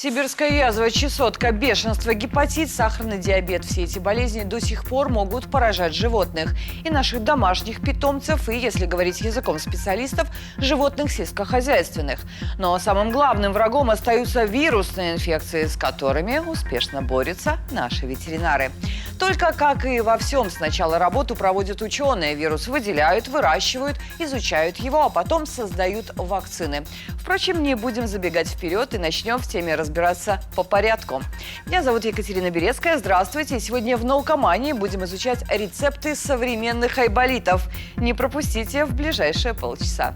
Сибирская язва, чесотка, бешенство, гепатит, сахарный диабет – все эти болезни до сих пор могут поражать животных. И наших домашних питомцев, и, если говорить языком специалистов, животных сельскохозяйственных. Но самым главным врагом остаются вирусные инфекции, с которыми успешно борются наши ветеринары. Только, как и во всем, сначала работу проводят ученые. Вирус выделяют, выращивают, изучают его, а потом создают вакцины. Впрочем, не будем забегать вперед и начнем в теме разбираться по порядку. Меня зовут Екатерина Берецкая. Здравствуйте. Сегодня в «Наукомании» будем изучать рецепты современных айболитов. Не пропустите в ближайшие полчаса.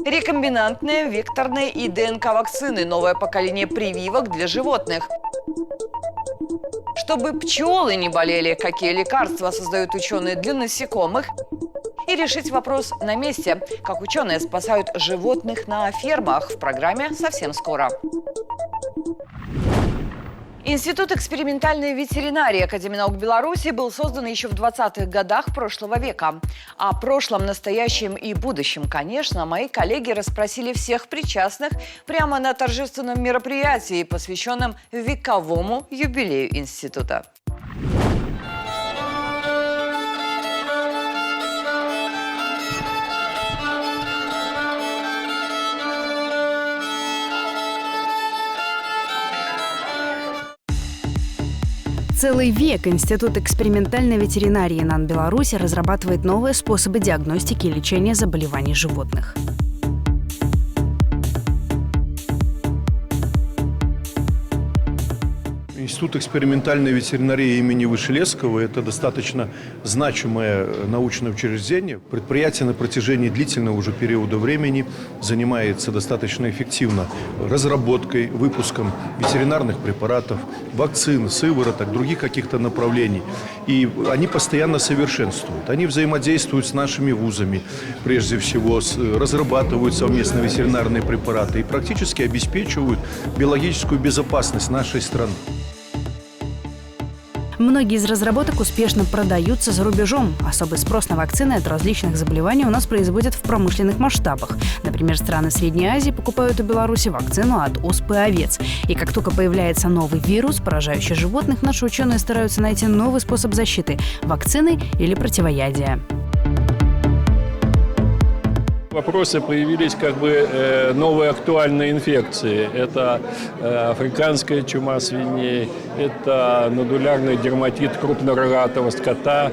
Рекомбинантные, векторные и ДНК-вакцины – новое поколение прививок для животных. Чтобы пчелы не болели, какие лекарства создают ученые для насекомых. И решить вопрос на месте, как ученые спасают животных на фермах, в программе совсем скоро. Институт экспериментальной ветеринарии Академии наук Беларуси был создан еще в 20-х годах прошлого века. О прошлом, настоящем и будущем, конечно, мои коллеги расспросили всех причастных прямо на торжественном мероприятии, посвященном вековому юбилею института. Целый век Институт экспериментальной ветеринарии НАН Беларуси разрабатывает новые способы диагностики и лечения заболеваний животных. Институт экспериментальной ветеринарии имени Вышелесского – это достаточно значимое научное учреждение. Предприятие на протяжении длительного уже периода времени занимается достаточно эффективно разработкой, выпуском ветеринарных препаратов, вакцин, сывороток, других каких-то направлений. И они постоянно совершенствуют. Они взаимодействуют с нашими вузами, прежде всего, разрабатывают совместно ветеринарные препараты и практически обеспечивают биологическую безопасность нашей страны. Многие из разработок успешно продаются за рубежом. Особый спрос на вакцины от различных заболеваний у нас производят в промышленных масштабах. Например, страны Средней Азии покупают у Беларуси вакцину от оспы овец. И как только появляется новый вирус, поражающий животных, наши ученые стараются найти новый способ защиты – вакцины или противоядия. Вопросы появились новые актуальные инфекции. Это африканская чума свиней, это нодулярный дерматит крупнорогатого скота,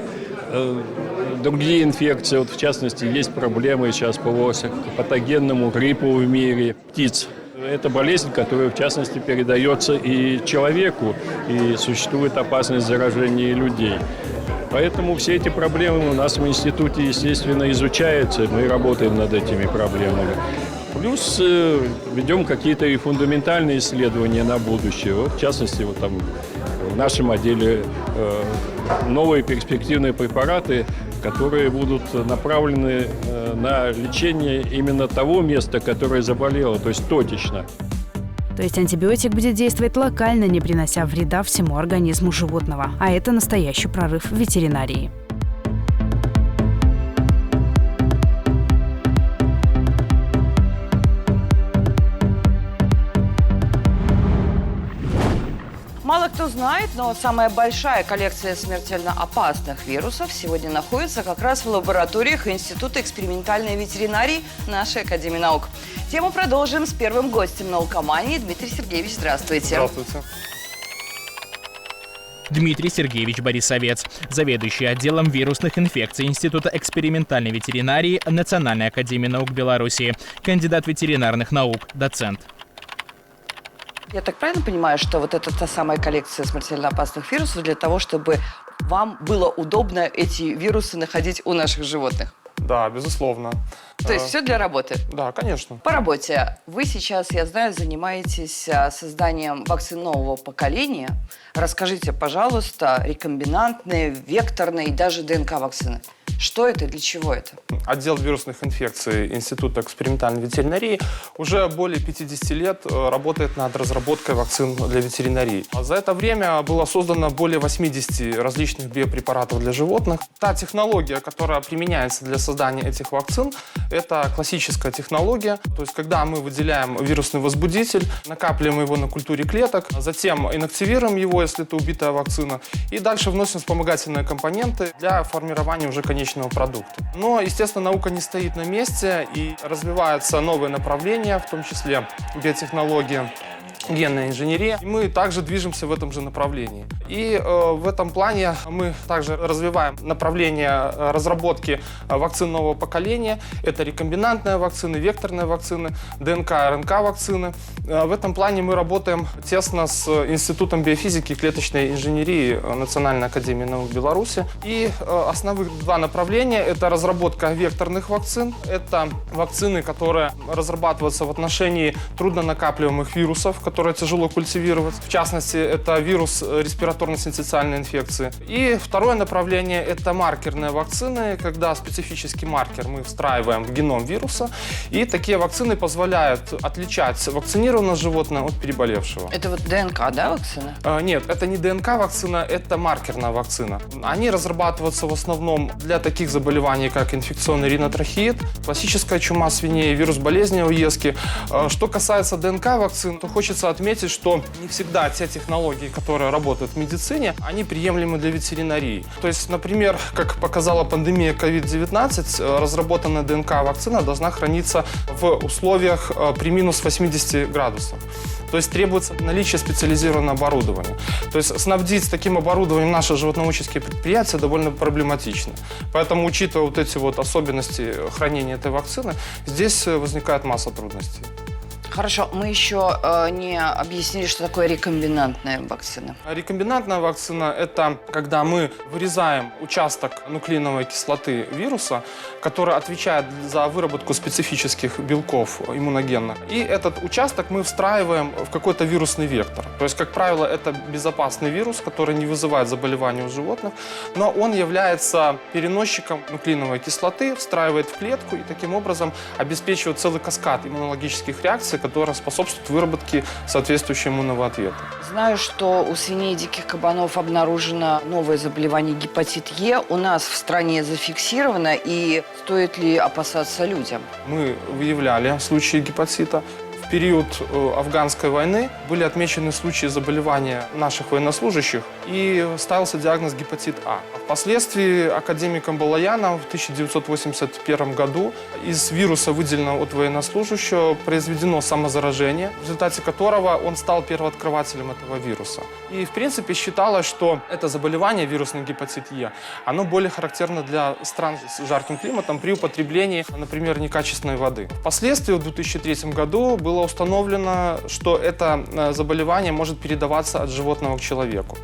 другие инфекции. В частности, есть проблемы сейчас по патогенному гриппу в мире птиц. Это болезнь, которая, в частности, передается и человеку, и существует опасность заражения людей. Поэтому все эти проблемы у нас в институте, естественно, изучаются. Мы работаем над этими проблемами. Плюс ведем какие-то и фундаментальные исследования на будущее. В частности, в нашем отделе новые перспективные препараты, которые будут направлены на лечение именно того места, которое заболело, то есть точечно. То есть антибиотик будет действовать локально, не принося вреда всему организму животного. А это настоящий прорыв в ветеринарии. Мало кто знает, но самая большая коллекция смертельно опасных вирусов сегодня находится как раз в лабораториях Института экспериментальной ветеринарии нашей Академии наук. Тему продолжим с первым гостем «Наукомании». Дмитрий Сергеевич, здравствуйте. Здравствуйте. Дмитрий Сергеевич Борисовец, заведующий отделом вирусных инфекций Института экспериментальной ветеринарии Национальной академии наук Беларуси, кандидат ветеринарных наук, доцент. Я так правильно понимаю, что вот это та самая коллекция смертельно опасных вирусов для того, чтобы вам было удобно эти вирусы находить у наших животных? Да, безусловно. То есть все для работы? Да, конечно. По работе. Вы сейчас, я знаю, занимаетесь созданием вакцин нового поколения. Расскажите, пожалуйста, рекомбинантные, векторные и даже ДНК-вакцины. Что это и для чего это? Отдел вирусных инфекций Института экспериментальной ветеринарии уже более 50 лет работает над разработкой вакцин для ветеринарии. За это время было создано более 80 различных биопрепаратов для животных. Та технология, которая применяется для создания этих вакцин, это классическая технология. То есть, когда мы выделяем вирусный возбудитель, накапливаем его на культуре клеток, затем инактивируем его, если это убитая вакцина, и дальше вносим вспомогательные компоненты для формирования уже конечного продукта. Но, естественно, наука не стоит на месте, и развиваются новые направления, в том числе биотехнология, генная инженерия. И мы также движемся в этом же направлении. И в этом плане мы также развиваем направление разработки вакцин нового поколения. Это рекомбинантные вакцины, векторные вакцины, ДНК, РНК вакцины. В этом плане мы работаем тесно с Институтом биофизики и клеточной инженерии Национальной академии наук Беларуси. И основных два направления – это разработка векторных вакцин. Это вакцины, которые разрабатываются в отношении труднонакапливаемых вирусов, которые тяжело культивировать. В частности, это вирус респираторно-синцитиальной инфекции. И второе направление – это маркерные вакцины, когда специфический маркер мы встраиваем в геном вируса. И такие вакцины позволяют отличать вакцинированное животное от переболевшего. Это вот ДНК, да, вакцина? Нет, это не ДНК-вакцина, это маркерная вакцина. Они разрабатываются в основном для таких заболеваний, как инфекционный ринотрахеид, классическая чума свиней, вирус болезни Оески. Что касается ДНК-вакцин, то хочется отметить, что не всегда те технологии, которые работают в медицине, они приемлемы для ветеринарии. То есть, например, как показала пандемия COVID-19, разработанная ДНК-вакцина должна храниться в условиях при минус 80 градусов. То есть требуется наличие специализированного оборудования. То есть снабдить таким оборудованием наши животноводческие предприятия довольно проблематично. Поэтому, учитывая вот эти вот особенности хранения этой вакцины, здесь возникает масса трудностей. Хорошо, мы еще не объяснили, что такое рекомбинантная вакцина. Рекомбинантная вакцина – это когда мы вырезаем участок нуклеиновой кислоты вируса, который отвечает за выработку специфических белков иммуногенных. И этот участок мы встраиваем в какой-то вирусный вектор. То есть, как правило, это безопасный вирус, который не вызывает заболеваний у животных, но он является переносчиком нуклеиновой кислоты, встраивает в клетку и таким образом обеспечивает целый каскад иммунологических реакций, которые способствуют выработке соответствующего иммунного ответа. Знаю, что у свиней и диких кабанов обнаружено новое заболевание гепатит Е. У нас в стране зафиксировано, и стоит ли опасаться людям? Мы выявляли случаи гепатита. В период афганской войны были отмечены случаи заболевания наших военнослужащих и ставился диагноз гепатит А. Впоследствии академиком Балаяном в 1981 году из вируса, выделенного от военнослужащего, произведено самозаражение, в результате которого он стал первооткрывателем этого вируса. И, в принципе, считалось, что это заболевание, вирусный гепатит Е, оно более характерно для стран с жарким климатом при употреблении, например, некачественной воды. Впоследствии, в 2003 году, было установлено, что это заболевание может передаваться от животного к человеку.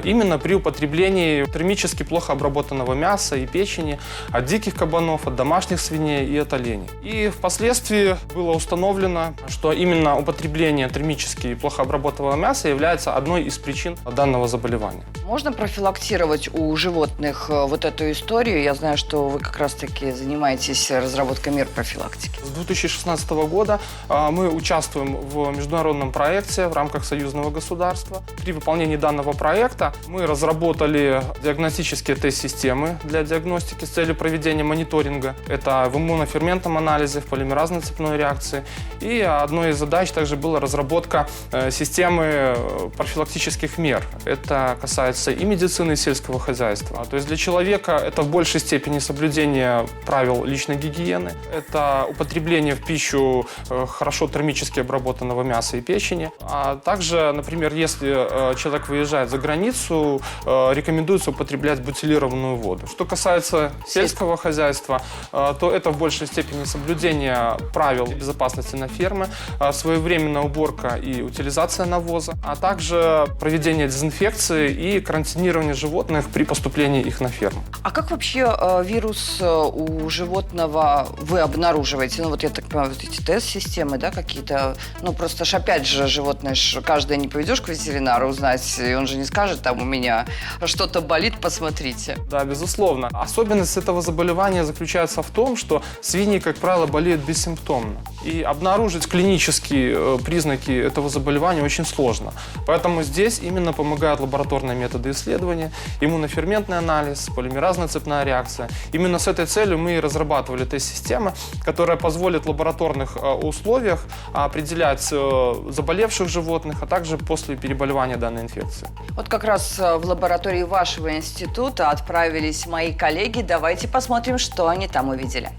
Именно при употреблении термически плохо обработанного мяса и печени от диких кабанов, от домашних свиней и от оленей. И впоследствии было установлено, что именно употребление термически плохо обработанного мяса является одной из причин данного заболевания. Можно профилактировать у животных вот эту историю? Я знаю, что вы как раз-таки занимаетесь разработкой мер профилактики. С 2016 года мы участвуем в международном проекте в рамках союзного государства. При выполнении данного проекта мы разработали диагностические тест-системы для диагностики с целью проведения мониторинга. Это в иммуноферментном анализе, в полимеразной цепной реакции. И одной из задач также была разработка системы профилактических мер. Это касается и медицины, и сельского хозяйства. То есть для человека это в большей степени соблюдение правил личной гигиены, это употребление в пищу хорошо термически обработанного мяса и печени. А также, например, если человек выезжает за границу, рекомендуется употреблять бутилированную воду. Что касается сельского хозяйства, то это в большей степени соблюдение правил безопасности на ферме, своевременная уборка и утилизация навоза, а также проведение дезинфекции и карантинирование животных при поступлении их на ферму. А как вообще вирус у животного вы обнаруживаете? Ну вот я так понимаю, вот эти тест-системы, да, какие-то? Ну, просто ж опять же, животное каждое не поведешь к ветеринару узнать, и он же не скажет, там у меня что-то болит, посмотрите. Да, безусловно. Особенность этого заболевания заключается в том, что свиньи, как правило, болеют бессимптомно. И обнаружить клинические признаки этого заболевания очень сложно. Поэтому здесь именно помогают лабораторные методы исследования, иммуноферментный анализ, полимеразная цепная реакция. Именно с этой целью мы и разрабатывали тест-системы, которая позволит в лабораторных условиях определять заболевших животных, а также после переболевания данной инфекции. Вот как раз в лаборатории вашего института отправились мои коллеги. Давайте посмотрим, что они там увидели.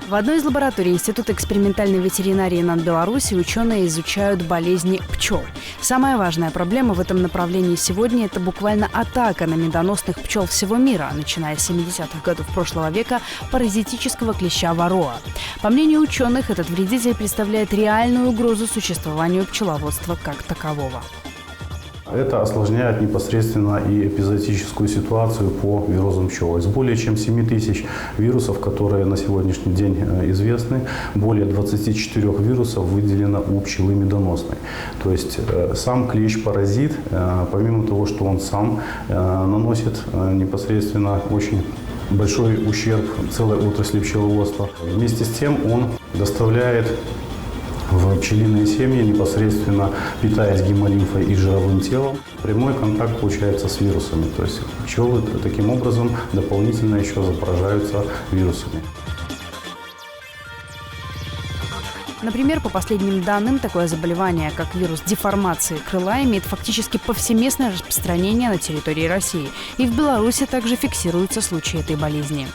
В одной из лабораторий Института экспериментальной ветеринарии над Беларусью ученые изучают болезни пчел. Самая важная проблема в этом направлении сегодня – это буквально атака на медоносных пчел всего мира, начиная с 70-х годов прошлого века, паразитического клеща вароа. По мнению ученых, этот вредитель представляет реальную угрозу существованию пчеловодства как такового. Это осложняет непосредственно и эпизоотическую ситуацию по вирусам пчел. Из более чем 7 тысяч вирусов, которые на сегодняшний день известны, более 24 вирусов выделено у пчелы медоносной. То есть сам клещ-паразит, помимо того, что он сам наносит непосредственно очень большой ущерб целой отрасли пчеловодства, вместе с тем он доставляет в пчелиные семьи, непосредственно питаясь гемолимфой и жировым телом, прямой контакт получается с вирусами. То есть пчелы таким образом дополнительно еще заражаются вирусами. Например, по последним данным, такое заболевание, как вирус деформации крыла, имеет фактически повсеместное распространение на территории России. И в Беларуси также фиксируются случаи этой болезни.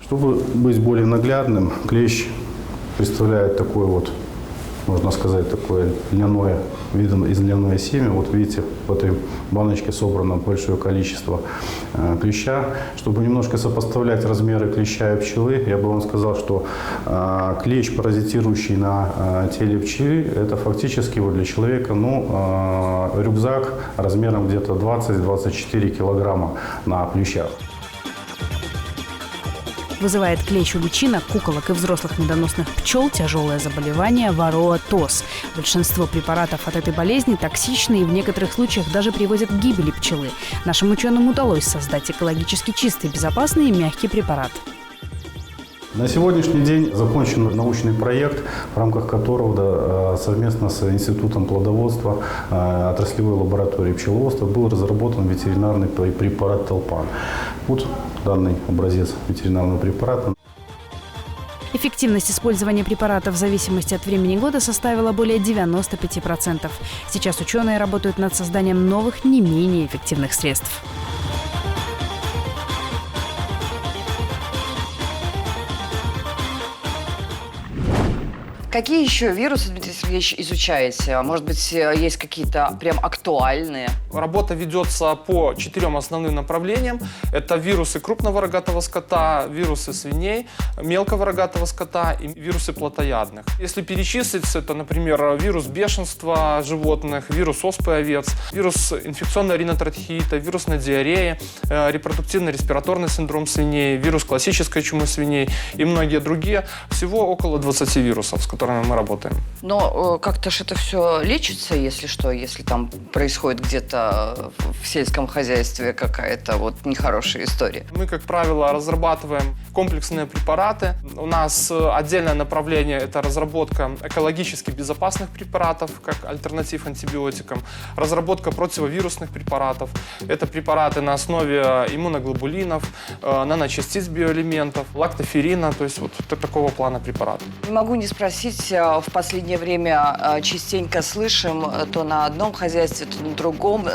Чтобы быть более наглядным, клещ представляет такое вот, можно сказать, такое льняное, видом из льняное семя. Вот видите, в этой баночке собрано большое количество клеща. Чтобы немножко сопоставлять размеры клеща и пчелы, я бы вам сказал, что клещ, паразитирующий на теле пчелы, это фактически вот для человека рюкзак размером где-то 20-24 килограмма на плечах. Вызывает клещ у личинок, куколок и взрослых медоносных пчел тяжелое заболевание вароа-тоз. Большинство препаратов от этой болезни токсичны и в некоторых случаях даже приводят к гибели пчелы. Нашим ученым удалось создать экологически чистый, безопасный и мягкий препарат. На сегодняшний день закончен научный проект, в рамках которого совместно с Институтом плодоводства отраслевой лаборатории пчеловодства был разработан ветеринарный препарат Телпан. Вот данный образец ветеринарного препарата. Эффективность использования препарата в зависимости от времени года составила более 95%. Сейчас ученые работают над созданием новых, не менее эффективных средств. Какие еще вирусы, Дмитрий Сергеевич, изучаете? Может быть, есть какие-то прям актуальные? Работа ведется по 4 основным направлениям. Это вирусы крупного рогатого скота, вирусы свиней, мелкого рогатого скота и вирусы плотоядных. Если перечислить, это, например, вирус бешенства животных, вирус оспы овец, вирус инфекционной ринотрахеита, вирусной диареи, репродуктивно-респираторный синдром свиней, вирус классической чумы свиней и многие другие. Всего около 20 вирусов, с которыми мы работаем. Но как-то же это все лечится, если что, если там происходит где-то в сельском хозяйстве какая-то вот нехорошая история. Мы, как правило, разрабатываем комплексные препараты. У нас отдельное направление – это разработка экологически безопасных препаратов, как альтернатив антибиотикам, разработка противовирусных препаратов. Это препараты на основе иммуноглобулинов, наночастиц биоэлементов, лактоферина, то есть вот такого плана препараты. Не могу не спросить, в последнее время частенько слышим то на одном хозяйстве, то на другом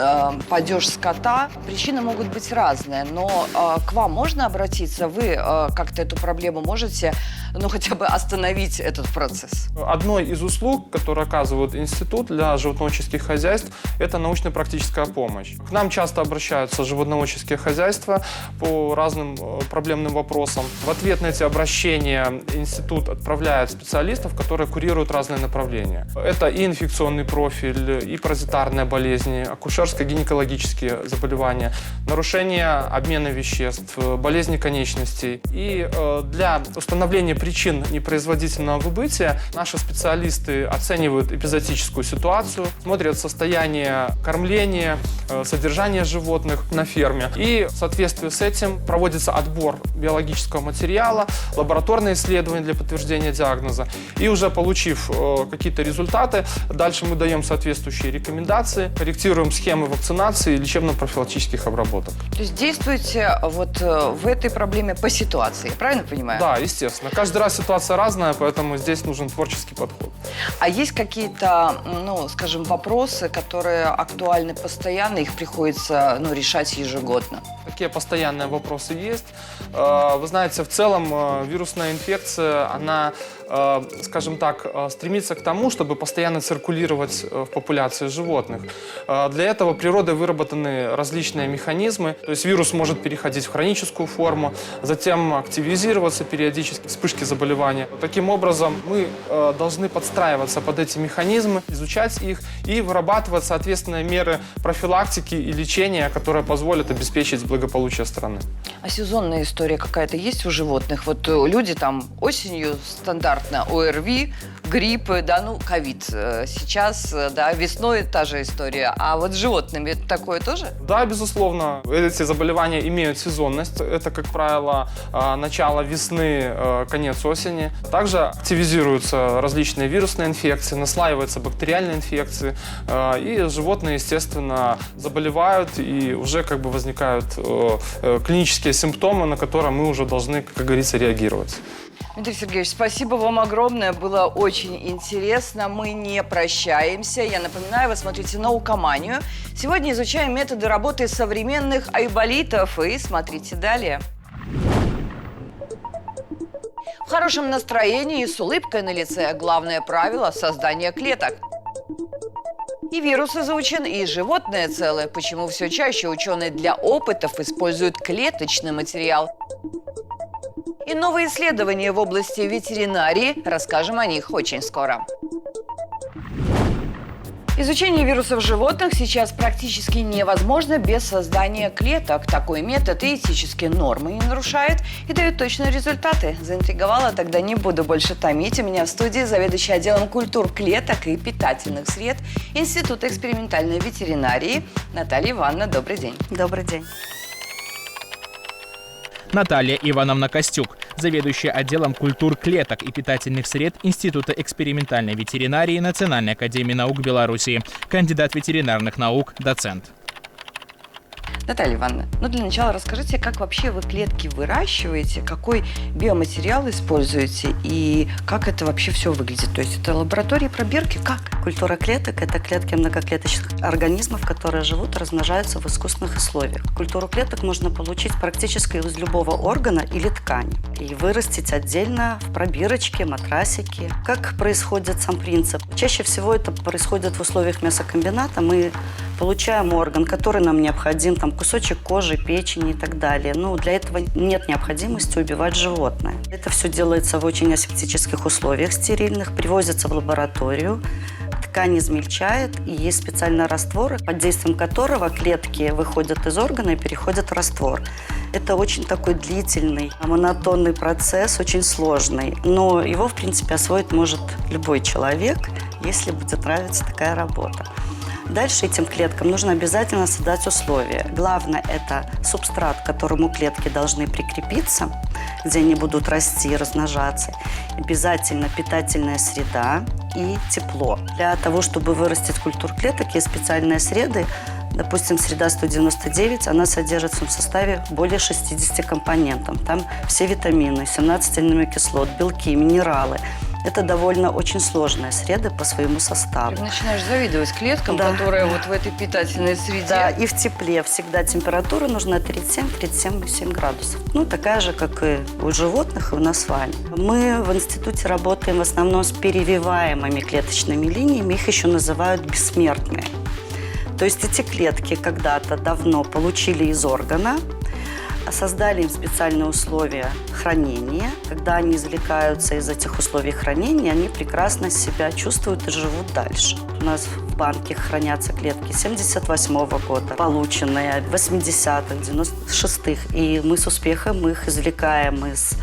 падеж скота. Причины могут быть разные, но к вам можно обратиться? Вы как-то эту проблему можете, хотя бы остановить этот процесс? Одной из услуг, которые оказывает институт для животноводческих хозяйств, это научно-практическая помощь. К нам часто обращаются животноводческие хозяйства по разным проблемным вопросам. В ответ на эти обращения институт отправляет специалистов, которые курируют разные направления. Это и инфекционный профиль, и паразитарные болезни, акушерско-гинекологические заболевания, нарушение обмена веществ, болезни конечностей. И для установления причин непроизводительного выбытия наши специалисты оценивают эпизоотическую ситуацию, смотрят состояние кормления, содержание животных на ферме. И в соответствии с этим проводится отбор биологического материала, лабораторные исследования для подтверждения диагноза. И уже получив какие-то результаты, дальше мы даем соответствующие рекомендации, корректируем схемы вакцинации и лечебно-профилактических обработок. То есть действуете вот в этой проблеме по ситуации, правильно понимаю? Да, естественно. Каждый раз ситуация разная, поэтому здесь нужен творческий подход. А есть какие-то, ну, скажем, вопросы, которые актуальны постоянно, их приходится, ну, решать ежегодно? Такие постоянные вопросы есть. Вы знаете, в целом вирусная инфекция, она, скажем так, стремится к тому, чтобы постоянно циркулировать в популяции животных. Для этого природой выработаны различные механизмы. То есть вирус может переходить в хроническую форму, затем активизироваться периодически, вспышки заболевания. Таким образом, мы должны подстраиваться под эти механизмы, изучать их и вырабатывать соответственные меры профилактики и лечения, которые позволят обеспечить благополучие страны. А сезонная история какая-то есть у животных? Вот люди там осенью стандартно ОРВИ, гриппы, да, ну, ковид. Сейчас, да, весной та же история. А вот с животными такое тоже? Да, безусловно. Эти заболевания имеют сезонность. Это, как правило, начало весны, конец осени. Также активизируются различные вирусные инфекции, наслаиваются бактериальные инфекции. И животные, естественно, заболевают, и уже как бы возникают клинические симптомы, на которые мы уже должны, как говорится, реагировать. Дмитрий Сергеевич, спасибо вам огромное. Было очень интересно. Мы не прощаемся. Я напоминаю, вы смотрите «Наукоманию». Сегодня изучаем методы работы современных айболитов. И смотрите далее. В хорошем настроении и с улыбкой на лице. Главное правило – создание клеток. И вирусы заучены, и животные целые. Почему все чаще ученые для опытов используют клеточный материал? И новые исследования в области ветеринарии. Расскажем о них очень скоро. Изучение вирусов животных сейчас практически невозможно без создания клеток. Такой метод и этические нормы не нарушает и дает точные результаты. Заинтриговала? Тогда не буду больше томить. У меня в студии заведующий отделом культур клеток и питательных сред Института экспериментальной ветеринарии Наталья Ивановна. Добрый день. Добрый день. Наталья Ивановна Костюк, заведующая отделом культур клеток и питательных сред Института экспериментальной ветеринарии Национальной академии наук Беларуси, кандидат ветеринарных наук, доцент. Наталья Ивановна, ну для начала расскажите, как вообще вы клетки выращиваете, какой биоматериал используете и как это вообще все выглядит? То есть это лаборатории, пробирки, как? Культура клеток – это клетки многоклеточных организмов, которые живут и размножаются в искусственных условиях. Культуру клеток можно получить практически из любого органа или ткани и вырастить отдельно в пробирочке, матрасике. Как происходит сам принцип? Чаще всего это происходит в условиях мясокомбината. Мы получаем орган, который нам необходим, там кусочек кожи, печени и так далее. Но для этого нет необходимости убивать животное. Это все делается в очень асептических условиях стерильных, привозится в лабораторию, ткань измельчает, и есть специальный раствор, под действием которого клетки выходят из органа и переходят в раствор. Это очень такой длительный, монотонный процесс, очень сложный, но его, в принципе, освоить может любой человек, если будет нравиться такая работа. Дальше этим клеткам нужно обязательно создать условия. Главное – это субстрат, к которому клетки должны прикрепиться, где они будут расти и размножаться. Обязательно питательная среда и тепло. Для того, чтобы вырастить культуру клеток, есть специальные среды. Допустим, среда 199, она содержится в составе более 60 компонентов. Там все витамины, 17 аминокислот, белки, минералы. Это довольно очень сложная среда по своему составу. Ты начинаешь завидовать клеткам, да, которые вот в этой питательной среде. Да, и в тепле всегда температура нужна 37-37,7 градусов. Ну, такая же, как и у животных, и у нас с вами. Мы в институте работаем в основном с перевиваемыми клеточными линиями, их еще называют бессмертные. То есть эти клетки когда-то давно получили из органа, создали им специальные условия хранения. Когда они извлекаются из этих условий хранения, они прекрасно себя чувствуют и живут дальше. У нас в банке хранятся клетки 78 года, полученные в 80-х, 96-х. И мы с успехом их извлекаем из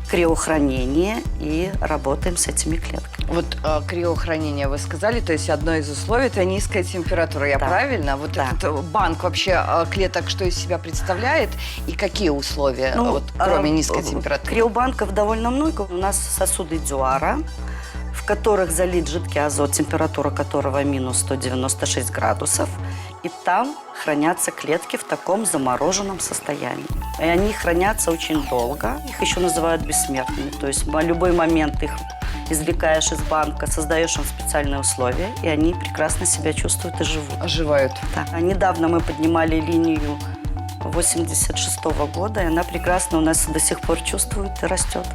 криохранения и работаем с этими клетками. Вот криохранение вы сказали, то есть одно из условий – это низкая температура, я Да. правильно? Вот Да. этот банк вообще клеток что из себя представляет и какие условия, вот, кроме низкой температуры? Криобанков довольно много. У нас сосуды дюара, в которых залит жидкий азот, температура которого минус 196 градусов. И там хранятся клетки в таком замороженном состоянии. И они хранятся очень долго. Их еще называют бессмертными. То есть в любой момент их извлекаешь из банка, создаешь им специальные условия, и они прекрасно себя чувствуют и живут. Оживают. Да. А недавно мы поднимали линию 86-го года, и она прекрасно у нас до сих пор чувствует и растет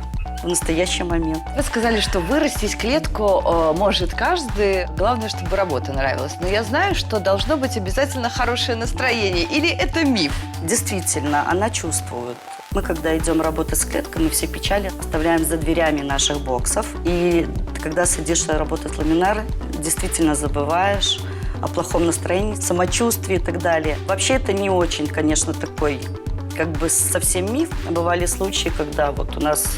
в настоящий момент. Вы сказали, что вырастить клетку может каждый, главное, чтобы работа нравилась. Но я знаю, что должно быть обязательно хорошее настроение. Или это миф? Действительно, она чувствует. Мы, когда идем работать с клеткой, мы все печали оставляем за дверями наших боксов. И когда садишься работать ламинар, действительно забываешь о плохом настроении, самочувствии и так далее. Вообще это не очень, конечно, такой как бы совсем миф. Бывали случаи, когда вот у нас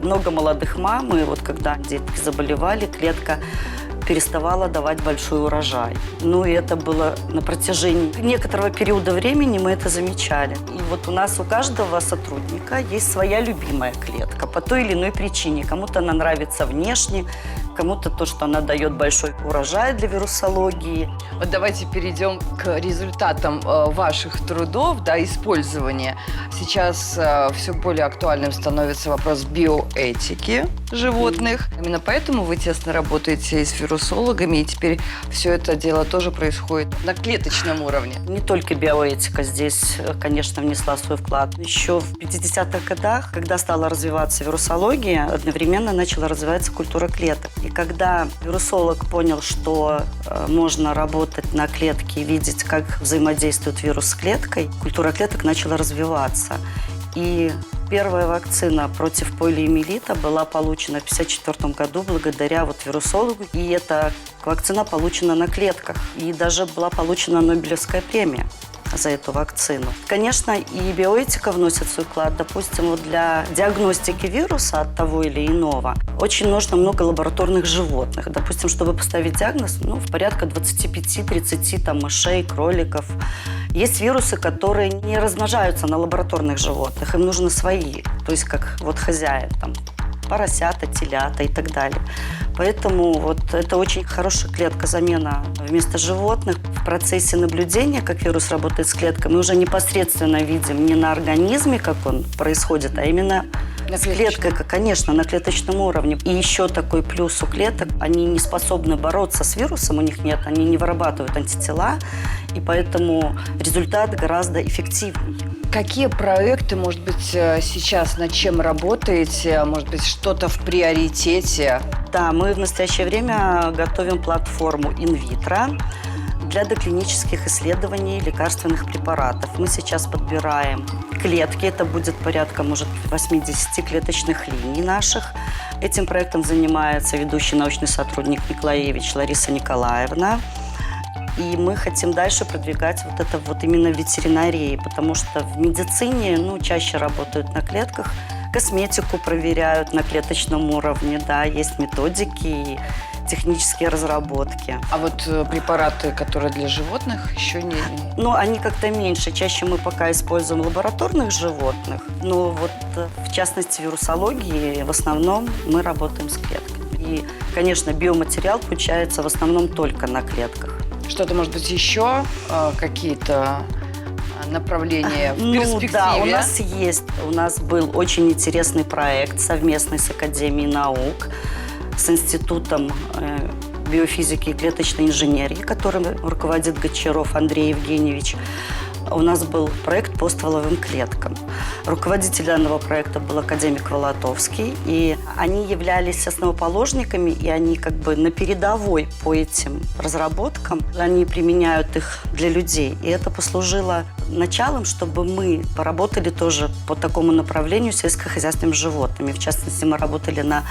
много молодых мам, и вот когда детки заболевали, клетка переставала давать большой урожай. Ну и это было на протяжении некоторого периода времени, мы это замечали. И вот у нас у каждого сотрудника есть своя любимая клетка по той или иной причине. Кому-то она нравится внешне, кому-то то, что она дает большой урожай для вирусологии. Вот давайте перейдем к результатам ваших трудов, да, использования. Сейчас все более актуальным становится вопрос биоэтики животных. Именно поэтому вы тесно работаете и с вирусологами, и теперь все это дело тоже происходит на клеточном уровне. Не только биоэтика здесь, конечно, внесла свой вклад. Еще в 50-х годах, когда стала развиваться вирусология, одновременно начала развиваться культура клеток. И когда вирусолог понял, что можно работать на клетке и видеть, как взаимодействует вирус с клеткой, культура клеток начала развиваться. И первая вакцина против полиомиелита была получена в 1954 году благодаря вирусологу. И эта вакцина получена на клетках. И даже была получена Нобелевская премия за эту вакцину. Конечно, и биоэтика вносит свой вклад. Допустим, вот для диагностики вируса от того или иного очень нужно много лабораторных животных. Допустим, чтобы поставить диагноз, в порядка 25-30 мышей, кроликов. Есть вирусы, которые не размножаются на лабораторных животных, им нужны свои, то есть как хозяин, поросята, телята и так далее. Поэтому это очень хорошая клетка-замена вместо животных. В процессе наблюдения, как вирус работает с клеткой, мы уже непосредственно видим не на организме, как он происходит, а именно с клеткой, конечно, на клеточном уровне. И еще такой плюс у клеток, они не способны бороться с вирусом, у них нет, они не вырабатывают антитела, и поэтому результат гораздо эффективнее. Какие проекты, может быть, сейчас над чем работаете? Может быть, что-то в приоритете? Да, мы в настоящее время готовим платформу инвитро для доклинических исследований лекарственных препаратов. Мы сейчас подбираем клетки, это будет порядка, 80 клеточных линий наших. Этим проектом занимается ведущий научный сотрудник Николаевич Лариса Николаевна. И мы хотим дальше продвигать это именно в ветеринарии, потому что в медицине чаще работают на клетках, косметику проверяют на клеточном уровне, да, есть методики и технические разработки. А вот препараты, которые для животных, еще не... Они как-то меньше. Чаще мы пока используем лабораторных животных, но в частности вирусологии в основном мы работаем с клетками. И, конечно, биоматериал получается в основном только на клетках. Что-то, может быть, еще какие-то направления в перспективе? Да, у нас есть. У нас был очень интересный проект совместный с Академией наук, с Институтом биофизики и клеточной инженерии, которым руководит Гончаров Андрей Евгеньевич. У нас был проект по стволовым клеткам. Руководитель данного проекта был академик Волотовский, и они являлись основоположниками, и они на передовой по этим разработкам. Они применяют их для людей, и это послужило началом, чтобы мы поработали тоже по такому направлению с сельскохозяйственными животными. В частности, мы работали на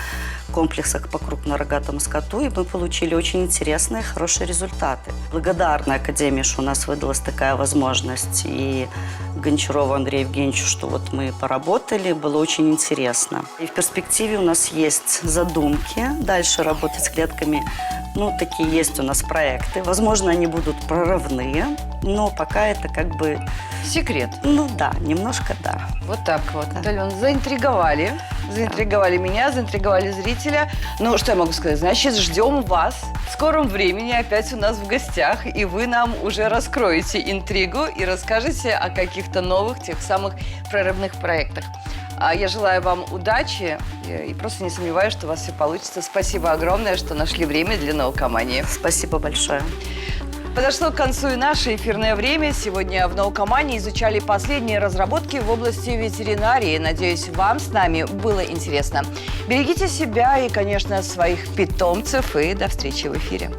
комплексах по крупнорогатому скоту, и мы получили очень интересные, хорошие результаты. Благодарна Академии, что у нас выдалась такая возможность, и Гончарову Андрею Евгеньевичу, что вот мы поработали, было очень интересно. И в перспективе у нас есть задумки дальше работать с клетками. Ну, такие есть у нас проекты. Возможно, они будут прорывные, но пока это как бы... Секрет. Ну да, немножко да. Вот так вот. Да. Наталья, заинтриговали. Заинтриговали меня, заинтриговали зрителя. Ну, что я могу сказать? Значит, ждем вас в скором времени опять у нас в гостях. И вы нам уже раскроете интригу и расскажете о каких-то новых, тех самых прорывных проектах. А я желаю вам удачи и просто не сомневаюсь, что у вас все получится. Спасибо огромное, что нашли время для наукомании. Спасибо большое. Подошло к концу и наше эфирное время. Сегодня в наукомании изучали последние разработки в области ветеринарии. Надеюсь, вам с нами было интересно. Берегите себя и, конечно, своих питомцев. И до встречи в эфире.